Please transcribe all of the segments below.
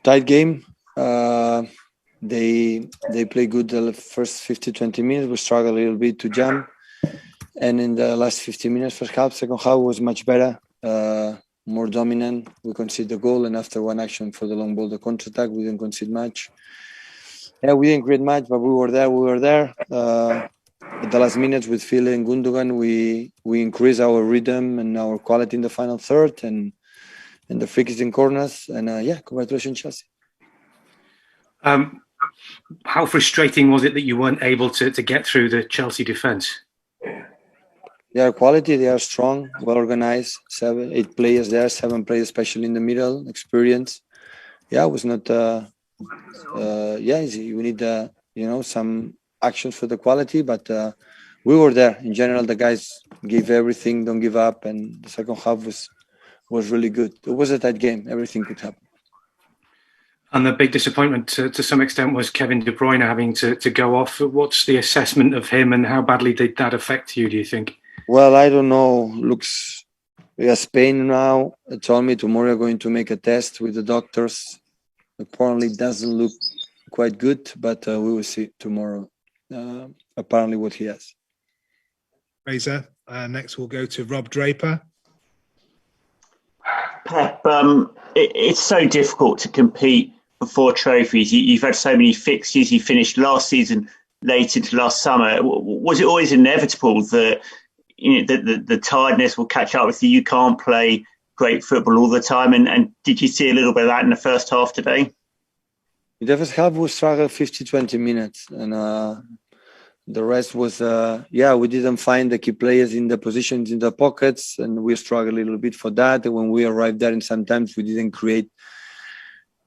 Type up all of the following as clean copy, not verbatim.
tight game. They play good the first 50-20 minutes. We struggled a little bit to jump. And in the last 15 minutes, first half, second half was much better, more dominant. We conceded the goal, and after one action for the long ball, the counter-attack, we didn't concede much. Yeah, we didn't create much, but we were there. At the last minutes with Phil and Gundogan, we increased our rhythm and our quality in the final third, and the free kicks in corners. And congratulations, Chelsea. How frustrating was it that you weren't able to get through the Chelsea defence? They are quality, they are strong, well organized. 7-8 players there, 7 players, especially in the middle, experience. Yeah, it was not easy. We need some actions for the quality, but we were there. In general, the guys gave everything, don't give up, and the second half was really good. It was a tight game. Everything could happen. And the big disappointment to some extent was Kevin De Bruyne having to go off. What's the assessment of him, and how badly did that affect you, do you think? Well, I don't know. We are Spain now. They told me tomorrow we are going to make a test with the doctors. Apparently doesn't look quite good, but we will see tomorrow. Apparently what he has. Fraser. Next we'll go to Rob Draper. Pep, it's so difficult to compete for 4 trophies. You've had so many fixtures. You finished last season late into last summer. Was it always inevitable that the tiredness will catch up with you? You can't play great football all the time. And did you see a little bit of that in the first half today? In the first half, we struggled 50-20 minutes. And the rest was, we didn't find the key players in the positions in the pockets. And we struggled a little bit for that. And when we arrived there, and sometimes we didn't create,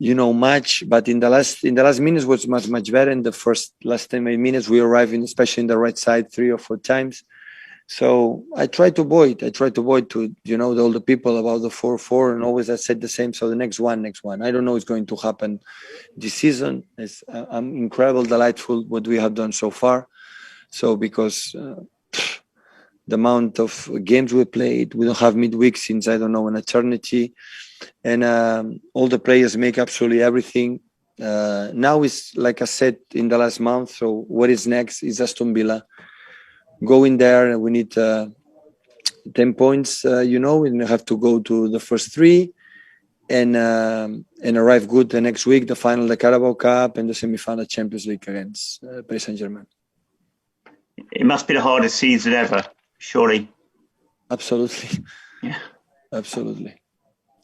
much. But in the last minutes was much better. In the last 10 minutes, we arrived especially in the right side 3 or 4 times. So I try to avoid to, all the people about the 4-4, and always I said the same. So the next one. I don't know what's going to happen this season. I'm incredible, delightful what we have done so far. So because the amount of games we played, we don't have midweek since, I don't know, an eternity. And all the players make absolutely everything. Now it's like I said in the last month. So what is next is Aston Villa. Go in there, we need 10 points, we have to go to the first 3 and arrive good the next week, the final, the Carabao Cup, and the semi-final Champions League against Paris Saint-Germain. It must be the hardest season ever, surely. Absolutely. Yeah. Absolutely.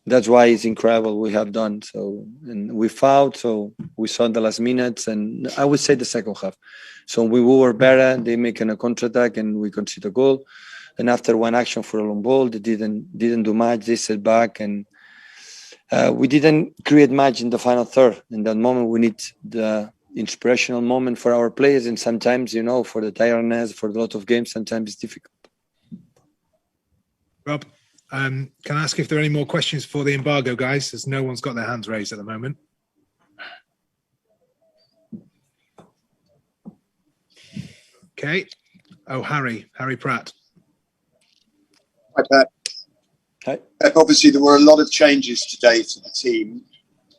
That's why it's incredible we have done so. And we fought, so we saw in the last minutes, and I would say the second half. So we were better, they making a counter-attack, and we conceded a goal. And after one action for a long ball, they didn't do much, they set back, and we didn't create much in the final third. In that moment, we need the inspirational moment for our players, and sometimes, for the tiredness, for a lot of games, sometimes it's difficult. Rob? Can I ask if there are any more questions for the embargo, guys, as no one's got their hands raised at the moment? Okay. Oh, Harry Pratt. Hi, Pep. Hi. Pep, obviously there were a lot of changes today to the team,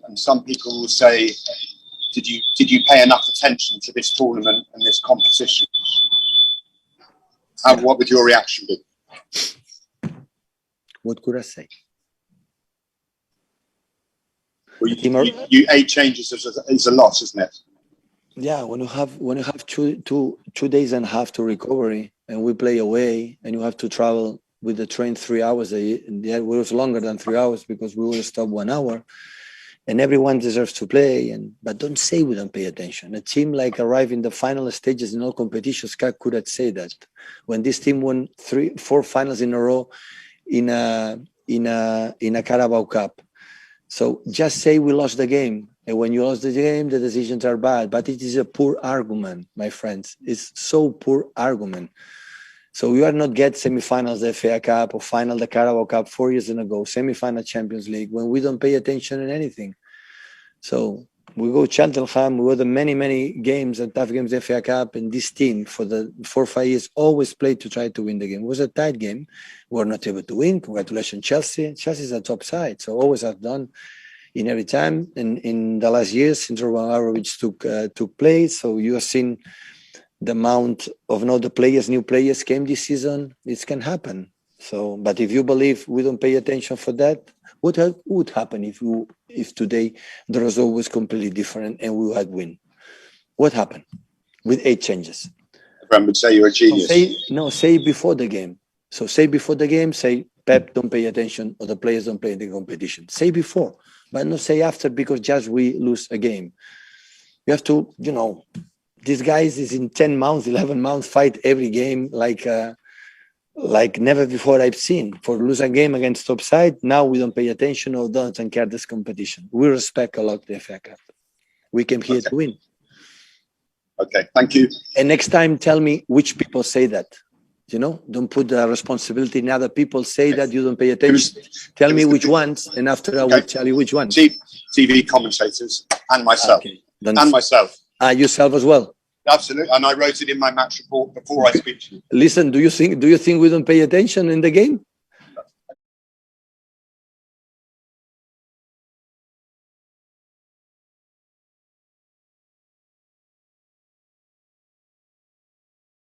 and some people will say, did you pay enough attention to this tournament and this competition? What would your reaction be? What could I say? Well, you 8 changes is a lot, isn't it? Yeah, when you have two days and a half to recovery, and we play away, and you have to travel with the train 3 hours. It was longer than 3 hours because we will stop 1 hour, and everyone deserves to play. But don't say we don't pay attention. A team like arrive in the final stages in all competitions could not say that. When this team won 3-4 finals in a row in a Carabao Cup. So just say we lost the game. And when you lost the game, the decisions are bad. But it is a poor argument, my friends. It's so poor argument. So we are not get semi-finals the FA Cup or final the Carabao Cup 4 years ago, semi-final Champions League, when we don't pay attention in anything. So we go Cheltenham, we won many games and tough games, the FA Cup, and this team for the 4 or 5 years always played to try to win the game. It was a tight game. We were not able to win. Congratulations, Chelsea. Chelsea is a top side, so always have done. in every time. And in the last years, since Abramovic took place, so you have seen the amount of new players came this season. It can happen. So, but if you believe we don't pay attention for that, what would happen if today the result was completely different and we had win? What happened with 8 changes? Abraham would say you're a genius. Say before the game. So say before the game, say Pep don't pay attention or the players don't play in the competition. Say before, but not say after because just we lose a game. You have to, these guys is in 10 months, 11 months, fight every game like never before I've seen. For lose a game against top side, now we don't pay attention or don't care this competition. We respect a lot the FA Cup. We came here to win. Okay, thank you. And next time, tell me which people say that. Don't put the responsibility in other people. Say that you don't pay attention. Tell me which ones, and after I will tell you which ones. TV commentators and myself. Okay. Myself. Yourself as well. Absolutely, and I wrote it in my match report before I speak to you. Listen, do you think we don't pay attention in the game?